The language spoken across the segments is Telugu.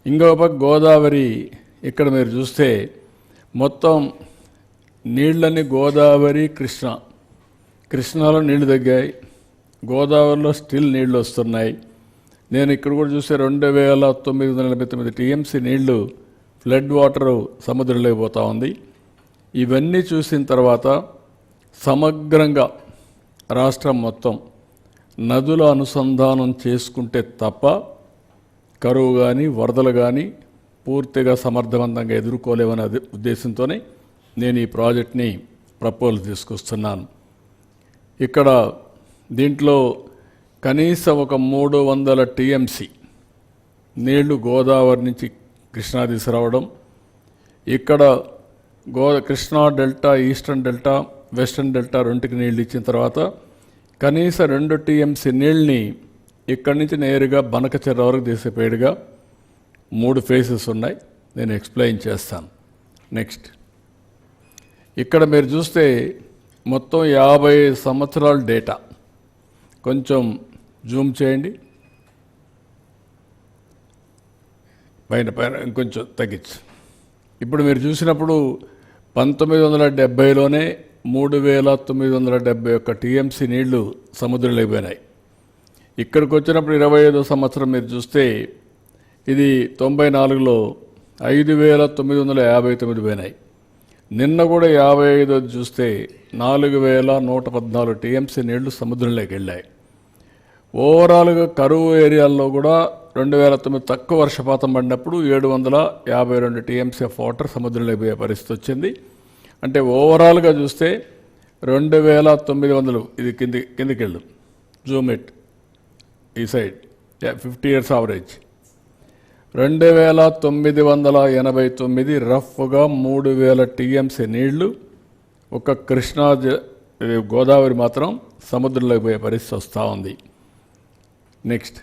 ఇంకో పక్క గోదావరి ఇక్కడ మీరు చూస్తే మొత్తం నీళ్ళని గోదావరి కృష్ణాలో నీళ్లు తగ్గాయి, గోదావరిలో స్టిల్ నీళ్లు వస్తున్నాయి. నేను ఇక్కడ కూడా చూస్తే 2949 టీఎంసీ నీళ్లు ఫ్లడ్ వాటరు సముద్రంలోకి పోతూ ఉంది. ఇవన్నీ చూసిన తర్వాత సమగ్రంగా రాష్ట్రం మొత్తం నదుల అనుసంధానం చేసుకుంటే తప్ప కరువు కానీ వరదలు కానీ పూర్తిగా సమర్థవంతంగా ఎదుర్కోలేమనే ఉద్దేశంతోనే నేను ఈ ప్రాజెక్ట్ని ప్రపోజల్ తీసుకొస్తున్నాను. ఇక్కడ దీంట్లో కనీసం ఒక 300 టీఎంసీ నీళ్లు గోదావరి నుంచి కృష్ణా తీసుకురావడం, ఇక్కడ Krishna delta, eastern delta, western delta రెండుకి నీళ్ళు ఇచ్చిన తర్వాత కనీసం 2 టీఎంసీ నీళ్ళని ఇక్కడి నుంచి నేరుగా బనకచెర్ల వరకు తీసేపేడుగా 3 ఫేసెస్ ఉన్నాయి. నేను ఎక్స్ప్లెయిన్ చేస్తాను. నెక్స్ట్ ఇక్కడ మీరు చూస్తే మొత్తం 50 సంవత్సరాల డేటా. కొంచెం జూమ్ చేయండి, పైన ఇంకొంచెం తగ్గించు. ఇప్పుడు మీరు చూసినప్పుడు 1970లోనే 3971 టీఎంసీ నీళ్లు సముద్రంలోకి పోయినాయి. ఇక్కడికి వచ్చినప్పుడు 25వ సంవత్సరం మీరు చూస్తే ఇది 94లో 5959 పోయినాయి. నిన్న కూడా 55 చూస్తే 4114 టీఎంసీ నీళ్లు సముద్రంలోకి వెళ్ళాయి. ఓవరాల్గా కరువు ఏరియాల్లో కూడా 2009 తక్కువ వర్షపాతం పడినప్పుడు 752 టీఎంసీ ఆఫ్ వాటర్ సముద్రంలోకి పోయే పరిస్థితి వచ్చింది. అంటే ఓవరాల్గా చూస్తే 2900, ఇది కిందికి వెళ్ళు, జూమ్ ఇట్ ఈ సైడ్, 50 years యావరేజ్ 2989 రఫ్గా 3000 టీఎంసీ నీళ్లు ఒక కృష్ణా గోదావరి మాత్రం సముద్రంలోకి పోయే పరిస్థితి వస్తూ ఉంది. నెక్స్ట్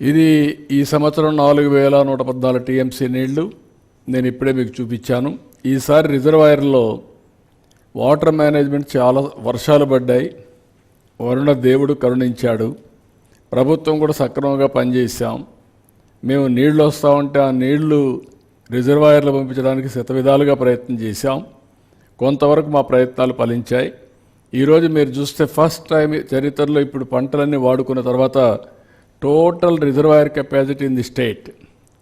ఇది ఈ సంవత్సరం 4114 టీఎంసీ నీళ్లు నేను ఇప్పుడే మీకు చూపించాను. ఈసారి రిజర్వాయర్లో వాటర్ మేనేజ్మెంట్ చాలా వర్షాలు పడ్డాయి, వరుణ దేవుడు కరుణించాడు, ప్రభుత్వం కూడా సక్రమంగా పనిచేసాం. మేము నీళ్లు వస్తూ ఉంటే ఆ నీళ్లు రిజర్వాయర్లు పంపించడానికి శతవిధాలుగా ప్రయత్నం చేశాం. కొంతవరకు మా ప్రయత్నాలు ఫలించాయి. ఈరోజు మీరు చూస్తే ఫస్ట్ టైం చరిత్రలో ఇప్పుడు పంటలన్నీ వాడుకున్న తర్వాత total reservoir capacity in the state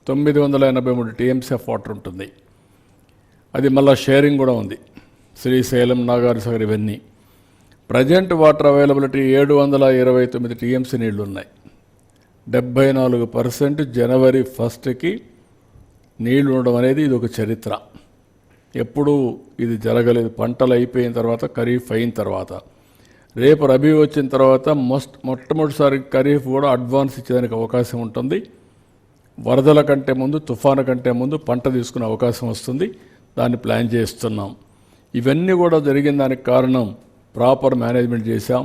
983 TMC of water ఉంటుంది. అది మళ్ళీ షేరింగ్ కూడా ఉంది, శ్రీశైలం, నాగార్జునసాగర్ ఇవన్నీ. ప్రజెంట్ వాటర్ అవైలబిలిటీ 729 టీఎంసీ నీళ్లు ఉన్నాయి. 74% జనవరి 1కి నీళ్లు ఉండడం అనేది ఇది ఒక చరిత్ర. ఎప్పుడూ ఇది జరగలేదు. పంటలు అయిపోయిన తర్వాత, ఖరీఫ్ అయిన తర్వాత, రేపు రబీ వచ్చిన తర్వాత మొట్టమొదటిసారి ఖరీఫ్ కూడా అడ్వాన్స్ ఇచ్చేదానికి అవకాశం ఉంటుంది. వరదల కంటే ముందు, తుఫాను కంటే ముందు పంట తీసుకునే అవకాశం వస్తుంది. దాన్ని ప్లాన్ చేస్తున్నాం. ఇవన్నీ కూడా జరిగిన దానికి కారణం ప్రాపర్ మేనేజ్మెంట్ చేశాం.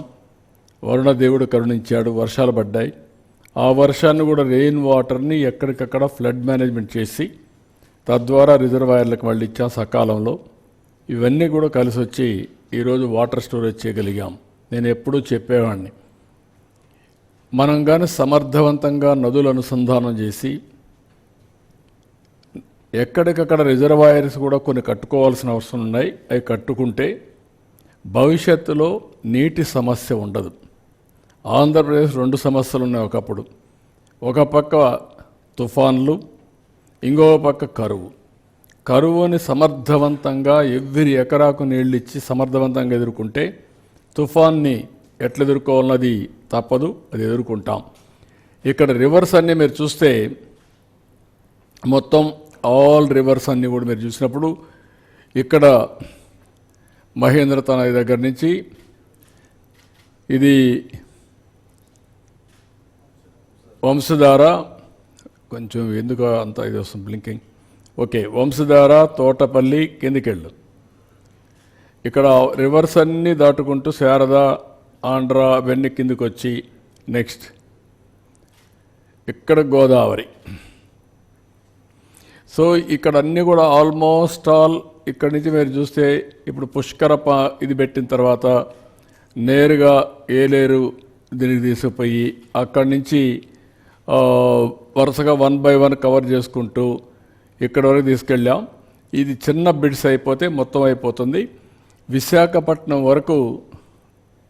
వరుణ దేవుడు కరుణించాడు, వర్షాలు పడ్డాయి. ఆ వర్షాన్ని కూడా రెయిన్ వాటర్ని ఎక్కడికక్కడ ఫ్లడ్ మేనేజ్మెంట్ చేసి తద్వారా రిజర్వాయర్లకు మళ్ళీ ఇచ్చాం సకాలంలో. ఇవన్నీ కూడా కలిసి వచ్చి ఈరోజు వాటర్ స్టోరేజ్ చేయగలిగాం. నేను ఎప్పుడూ చెప్పేవాడిని, మనం కానీ సమర్థవంతంగా నదులు అనుసంధానం చేసి ఎక్కడికక్కడ రిజర్వాయర్స్ కూడా కొన్ని కట్టుకోవాల్సిన అవసరం ఉన్నాయి. అవి కట్టుకుంటే భవిష్యత్తులో నీటి సమస్య ఉండదు. ఆంధ్రప్రదేశ్ 2 సమస్యలు ఉన్నాయి ఒకప్పుడు. ఒక పక్క తుఫాన్లు, ఇంకో పక్క కరువుని సమర్థవంతంగా ఎవ్రీ ఎకరాకు నీళ్ళు ఇచ్చి సమర్థవంతంగా ఎదుర్కొంటే తుఫాన్ని ఎట్లా ఎదుర్కోవాలన్నది తప్పదు, అది ఎదుర్కొంటాం. ఇక్కడ రివర్స్ అన్నీ మీరు చూస్తే మొత్తం ఆల్ రివర్స్ అన్నీ కూడా మీరు చూసినప్పుడు ఇక్కడ మహేంద్ర నది దగ్గర నుంచి ఇది వంశధార, కొంచెం ఎందుకు అంత ఇది వస్తుంది బ్లింకింగ్, ఓకే, వంశధార, తోటపల్లి, కిందికెళ్ళు. ఇక్కడ రివర్స్ అన్నీ దాటుకుంటూ శారద, ఆంధ్ర అవన్నీ కిందికి వచ్చి నెక్స్ట్ ఇక్కడ గోదావరి. సో ఇక్కడ అన్నీ కూడా ఆల్మోస్ట్ ఆల్ ఇక్కడి నుంచి మీరు చూస్తే ఇప్పుడు పుష్కర ఇది పెట్టిన తర్వాత నేరుగా ఏలేరు దీనికి తీసుకుపోయి అక్కడి నుంచి వరుసగా 1 by 1 కవర్ చేసుకుంటూ ఇక్కడి వరకు తీసుకెళ్ళాం. ఇది చిన్న బిడ్స్ అయిపోతే మొత్తం అయిపోతుంది. విశాఖపట్నం వరకు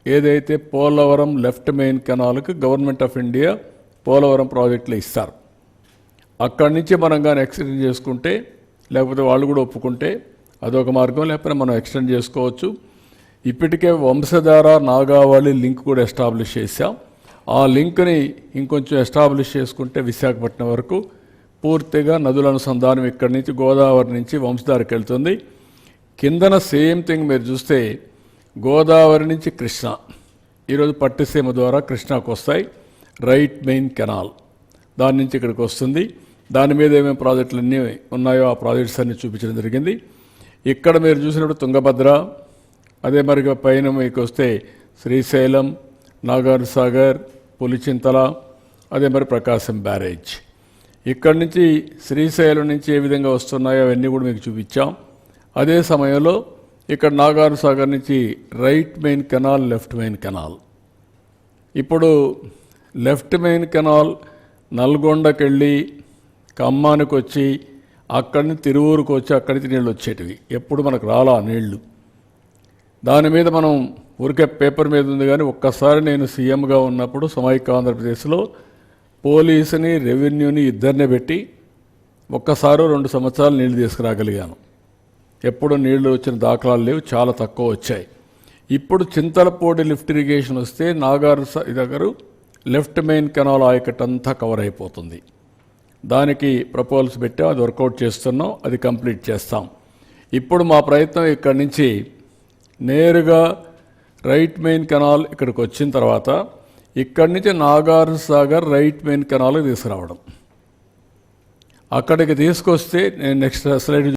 ఏదైతే పోలవరం లెఫ్ట్ మెయిన్ కెనాల్కి గవర్నమెంట్ ఆఫ్ ఇండియా పోలవరం ప్రాజెక్టులు ఇస్తారు. అక్కడి నుంచి మనం కానీ ఎక్స్టెండ్ చేసుకుంటే, లేకపోతే వాళ్ళు కూడా ఒప్పుకుంటే అదొక మార్గం, లేకపోతే మనం ఎక్స్టెండ్ చేసుకోవచ్చు. ఇప్పటికే వంశధార నాగావళి లింక్ కూడా ఎస్టాబ్లిష్ చేశాం. ఆ లింక్ని ఇంకొంచెం ఎస్టాబ్లిష్ చేసుకుంటే విశాఖపట్నం వరకు పూర్తిగా నదుల అనుసంధానం ఇక్కడి నుంచి గోదావరి నుంచి వంశధారకి వెళ్తుంది. కిందన సేమ్ థింగ్ మీరు చూస్తే గోదావరి నుంచి కృష్ణ, ఈరోజు పట్టిసీమ ద్వారా కృష్ణాకు వస్తాయి. రైట్ మెయిన్ కెనాల్ దాని నుంచి ఇక్కడికి వస్తుంది. దాని మీద ఏమేమి ప్రాజెక్టులు అన్నీ ఉన్నాయో ఆ ప్రాజెక్ట్స్ అన్నీ చూపించడం జరిగింది. ఇక్కడ మీరు చూసినప్పుడు తుంగభద్ర, అదే మరిగా పైన మీకు వస్తే శ్రీశైలం, నాగార్జున సాగర్, పులిచింతల, అదే మరి ప్రకాశం బ్యారేజ్. ఇక్కడి నుంచి శ్రీశైలం నుంచి ఏ విధంగా వస్తున్నాయో అవన్నీ కూడా మీకు చూపించాం. అదే సమయంలో ఇక్కడ నాగార్జున సాగర్ నుంచి right main canal, left main canal. ఇప్పుడు లెఫ్ట్ మెయిన్ కెనాల్ నల్గొండకి వెళ్ళి ఖమ్మానికి వచ్చి అక్కడి నుంచి తిరువూరుకు వచ్చి అక్కడి నుంచి నీళ్ళు వచ్చేటివి. ఎప్పుడు మనకు రాలా నీళ్లు. దాని మీద మనం ఊరికే పేపర్ మీద ఉంది, కానీ ఒక్కసారి నేను సీఎంగా ఉన్నప్పుడు సమైక్య ఆంధ్రప్రదేశ్లో పోలీసుని, రెవెన్యూని ఇద్దరినే పెట్టి ఒక్కసారి 2 సంవత్సరాలు నీళ్లు తీసుకురాగలిగాను. ఎప్పుడు నీళ్లు వచ్చిన దాఖలాలు లేవు, చాలా తక్కువ వచ్చాయి. ఇప్పుడు చింతలపూడి లిఫ్ట్ ఇరిగేషన్ వస్తే నాగార్జున దగ్గర లెఫ్ట్ మెయిన్ కెనాల్ ఆయకట్ అంతా కవర్ అయిపోతుంది. దానికి ప్రపోజల్స్ పెట్టాం, అది వర్కౌట్ చేస్తున్నాం, అది కంప్లీట్ చేస్తాం. ఇప్పుడు మా ప్రయత్నం ఇక్కడి నుంచి నేరుగా రైట్ మెయిన్ కెనాల్ ఇక్కడికి వచ్చిన తర్వాత ఇక్కడి నుంచి నాగార్జున సాగర్ రైట్ మెయిన్ కెనాల్కి తీసుకురావడం. అక్కడికి తీసుకొస్తే నేను నెక్స్ట్ స్లైడ్